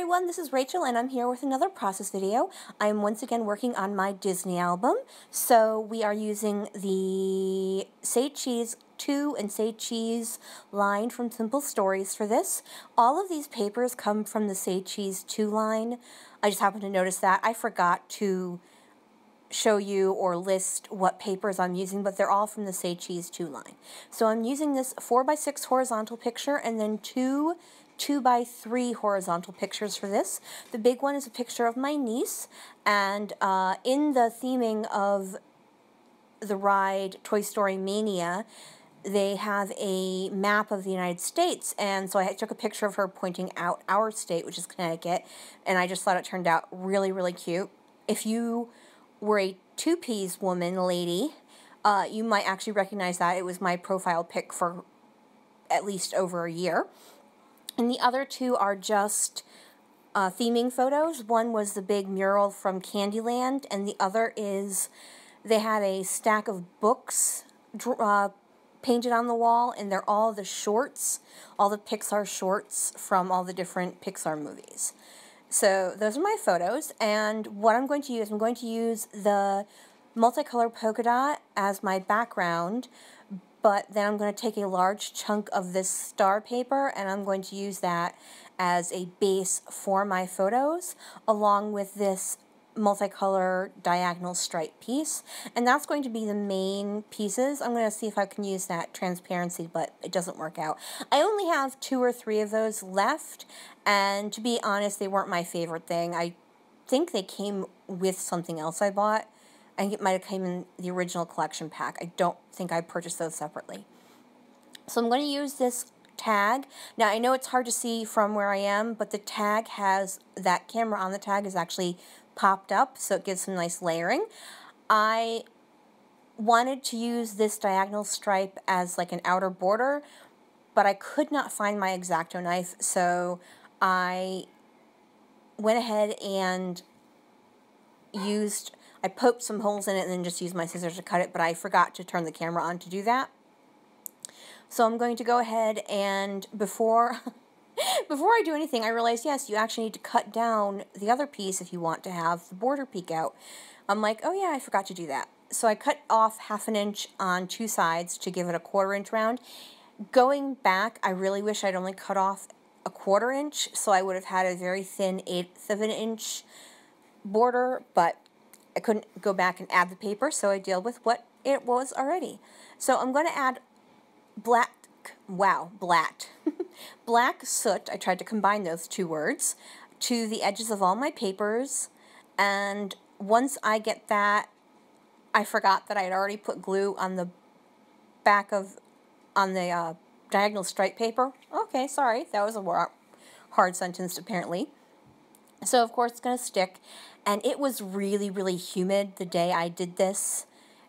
everyone, this is Rachel and I'm here with another process video. I am once again working on my Disney album. So we are using the Say Cheese 2 and Say Cheese line from Simple Stories for this. All of these papers come from the Say Cheese 2 line. I just happened to notice that. I forgot to show you or list what papers I'm using, but they're all from the Say Cheese 2 line. So I'm using this 4x6 horizontal picture and then two 2x3 horizontal pictures for this. The big one is a picture of my niece, and in the theming of the ride Toy Story Mania, they have a map of the United Staits, and so I took a picture of her pointing out our state, which is Connecticut, and I just thought it turned out really, really cute. If you were a two-piece woman, lady, you might actually recognize that. It was my profile pic for at least over a year. And the other two are just theming photos. One was the big mural from Candyland, and the other is they had a stack of books painted on the wall, and they're all the shorts, all the Pixar shorts from all the different Pixar movies. So those are my photos, and what I'm going to use, I'm going to use the multicolor polka dot as my background, but then I'm going to take a large chunk of this star paper and I'm going to use that as a base for my photos, along with this multicolor diagonal stripe piece. And that's going to be the main pieces. I'm going to see if I can use that transparency, but it doesn't work out. I only have 2 or 3 of those left, and to be honest, they weren't my favorite thing. I think they came with something else I bought. I think it might have come in the original collection pack. I don't think I purchased those separately. So I'm going to use this tag. Now, I know it's hard to see from where I am, but the tag has, that camera on the tag is actually popped up, so it gives some nice layering. I wanted to use this diagonal stripe as like an outer border, but I could not find my X-Acto knife, so I went ahead and I poked some holes in it and then just used my scissors to cut it, but I forgot to turn the camera on to do that. So I'm going to go ahead and before I do anything, I realized, yes, you actually need to cut down the other piece if you want to have the border peek out. I'm like, oh yeah, I forgot to do that. So I cut off 1/2 inch on 2 sides to give it a 1/4 inch round. Going back, I really wish I'd only cut off a 1/4 inch, so I would have had a very thin 1/8 of an inch border, but I couldn't go back and add the paper, so I deal with what it was already. So I'm going to add black soot, I tried to combine those 2 words, to the edges of all my papers, and once I get that, I forgot that I had already put glue on the back of, on the diagonal stripe paper. Okay, sorry, that was a hard sentence apparently. So of course it's going to stick, and it was really, really humid the day I did this,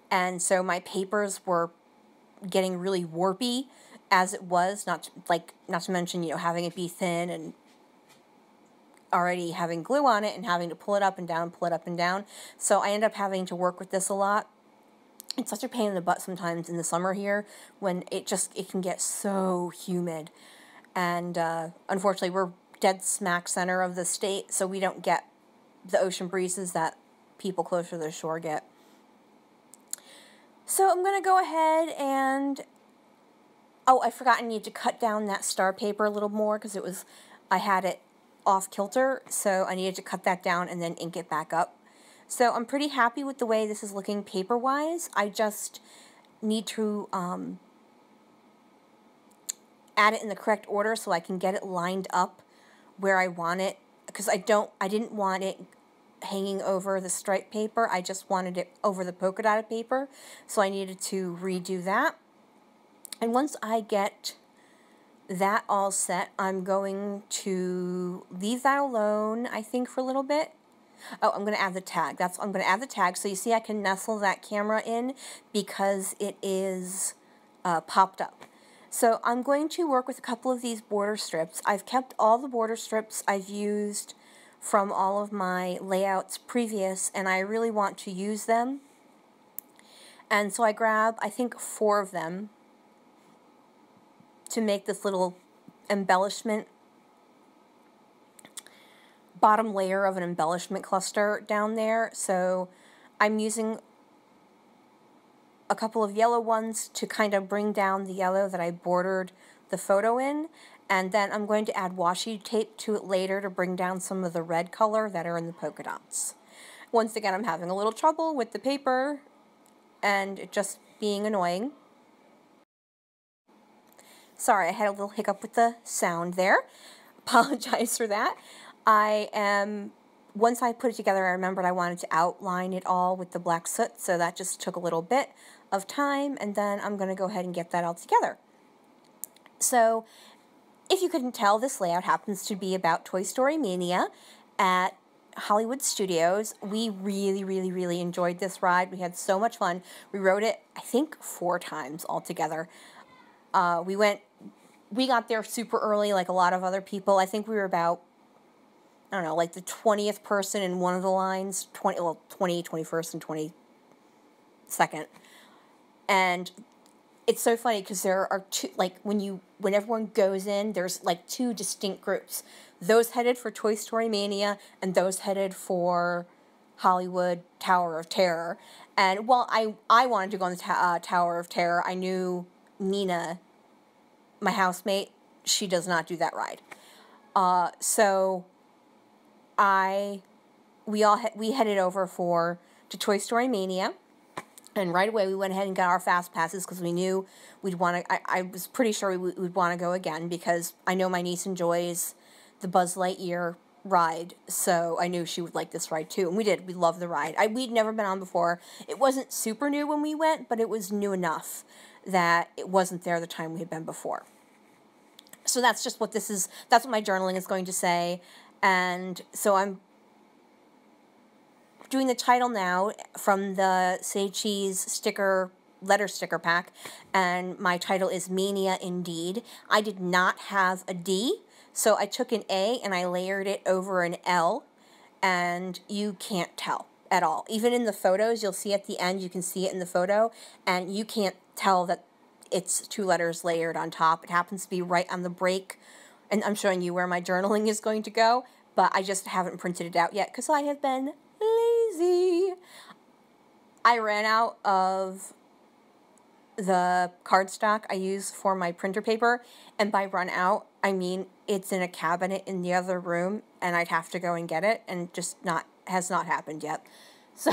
and so my papers were getting really warpy as it was, not to mention, you know, having it be thin and already having glue on it and having to pull it up and down, pull it up and down. So I end up having to work with this a lot. It's such a pain in the butt sometimes in the summer here when it can get so humid, and unfortunately we're dead smack center of the state, so we don't get the ocean breezes that people closer to the shore get. So I'm going to go ahead and, oh, I forgot I need to cut down that star paper a little more because I had it off kilter, so I needed to cut that down and then ink it back up. So I'm pretty happy with the way this is looking paper-wise. I just need to add it in the correct order so I can get it lined up where I want it, because I didn't want it hanging over the stripe paper. I just wanted it over the polka dotted paper, so I needed to redo that. And once I get that all set, I'm going to leave that alone, I think, for a little bit. Oh, I'm going to add the tag. I'm going to add the tag, so you see I can nestle that camera in because it is popped up. So I'm going to work with a couple of these border strips. I've kept all the border strips I've used from all of my layouts previous, and I really want to use them. And so I grab, I think, 4 of them to make this little embellishment bottom layer of an embellishment cluster down there, so I'm using a couple of yellow ones to kind of bring down the yellow that I bordered the photo in, and then I'm going to add washi tape to it later to bring down some of the red color that are in the polka dots. Once again, I'm having a little trouble with the paper and it just being annoying. Sorry, I had a little hiccup with the sound there. Apologize for that. Once I put it together, I remembered I wanted to outline it all with the black soot, so that just took a little bit of time, and then I'm going to go ahead and get that all together. So, if you couldn't tell, this layout happens to be about Toy Story Mania at Hollywood Studios. We really enjoyed this ride. We had so much fun. We rode it, I think, 4 times altogether. We got there super early, like a lot of other people. I think we were about, I don't know, like the 20th person in one of the lines, 21st and 22nd. And it's so funny because there are two, like when everyone goes in, there's like 2 distinct groups. Those headed for Toy Story Mania and those headed for Hollywood Tower of Terror. And while I wanted to go on the Tower of Terror, I knew Nina, my housemate, she does not do that ride. So we headed over to Toy Story Mania, and right away we went ahead and got our fast passes because we knew we'd want to. I was pretty sure we would want to go again because I know my niece enjoys the Buzz Lightyear ride, so I knew she would like this ride too, and we did. We loved the ride. We'd never been on before. It wasn't super new when we went, but it was new enough that it wasn't there the time we had been before. So that's just what this is. That's what my journaling is going to say. And so I'm doing the title now from the Say Cheese letter sticker pack. And my title is Mania Indeed. I did not have a D, so I took an A and I layered it over an L. And you can't tell at all. Even in the photos, you'll see at the end, you can see it in the photo, and you can't tell that it's 2 letters layered on top. It happens to be right on the break, and I'm showing you where my journaling is going to go, but I just haven't printed it out yet because I have been lazy. I ran out of the cardstock I use for my printer paper, and by run out, I mean it's in a cabinet in the other room, and I'd have to go and get it, and has not happened yet. So,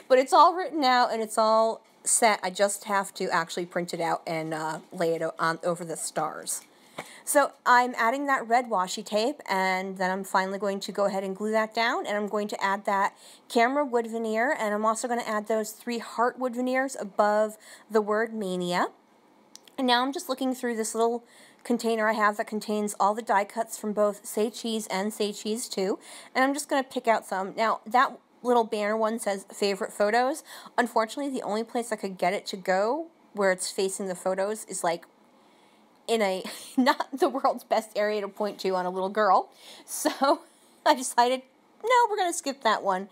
but it's all written out, and it's all set. I just have to actually print it out and lay it on over the stars. So I'm adding that red washi tape, and then I'm finally going to go ahead and glue that down, and I'm going to add that camera wood veneer, and I'm also going to add those 3 heart wood veneers above the word Mania. And now I'm just looking through this little container I have that contains all the die cuts from both Say Cheese and Say Cheese 2, and I'm just going to pick out some. Now, that little banner one says favorite photos. Unfortunately, the only place I could get it to go where it's facing the photos is like in a not the world's best area to point to on a little girl. So I decided, no, we're going to skip that one.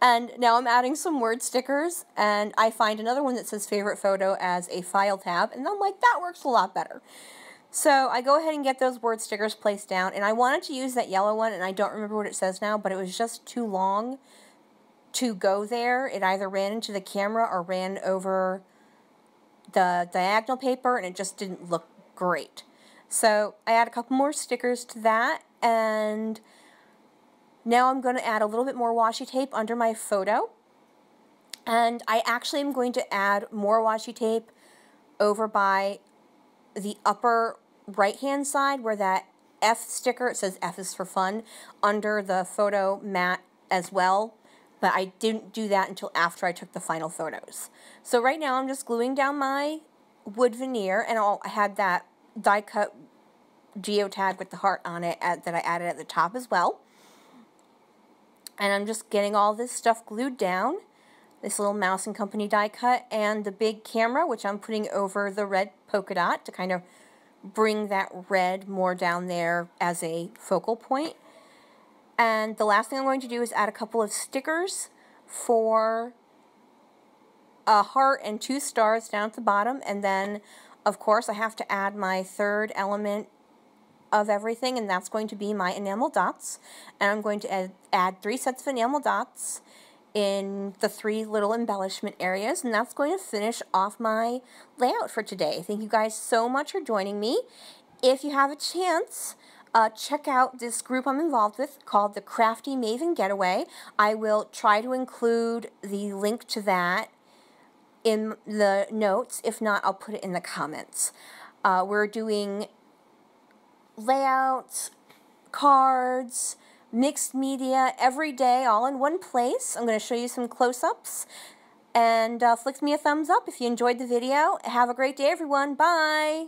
And now I'm adding some word stickers, and I find another one that says favorite photo as a file tab, and I'm like, that works a lot better. So I go ahead and get those word stickers placed down, and I wanted to use that yellow one, and I don't remember what it says now, but it was just too long to go there. It either ran into the camera or ran over the diagonal paper, and it just didn't look great. So I add a couple more stickers to that, and now I'm going to add a little bit more washi tape under my photo, and I actually am going to add more washi tape over by the upper right hand side where that F sticker, it says F is for fun, under the photo mat as well. But I didn't do that until after I took the final photos. So right now I'm just gluing down my wood veneer, and I had that die cut geotag with the heart on it that I added at the top as well. And I'm just getting all this stuff glued down. This little Mouse and Company die cut, and the big camera, which I'm putting over the red polka dot to kind of bring that red more down there as a focal point. And the last thing I'm going to do is add a couple of stickers for a heart and 2 stars down at the bottom. And then, of course, I have to add my third element of everything, and that's going to be my enamel dots. And I'm going to add 3 sets of enamel dots in the 3 little embellishment areas, and that's going to finish off my layout for today. Thank you guys so much for joining me. If you have a chance, check out this group I'm involved with called the Crafty Maven Getaway. I will try to include the link to that in the notes. If not, I'll put it in the comments. We're doing layouts, cards, mixed media every day, all in one place. I'm going to show you some close-ups, and flick me a thumbs up if you enjoyed the video. Have a great day, everyone. Bye!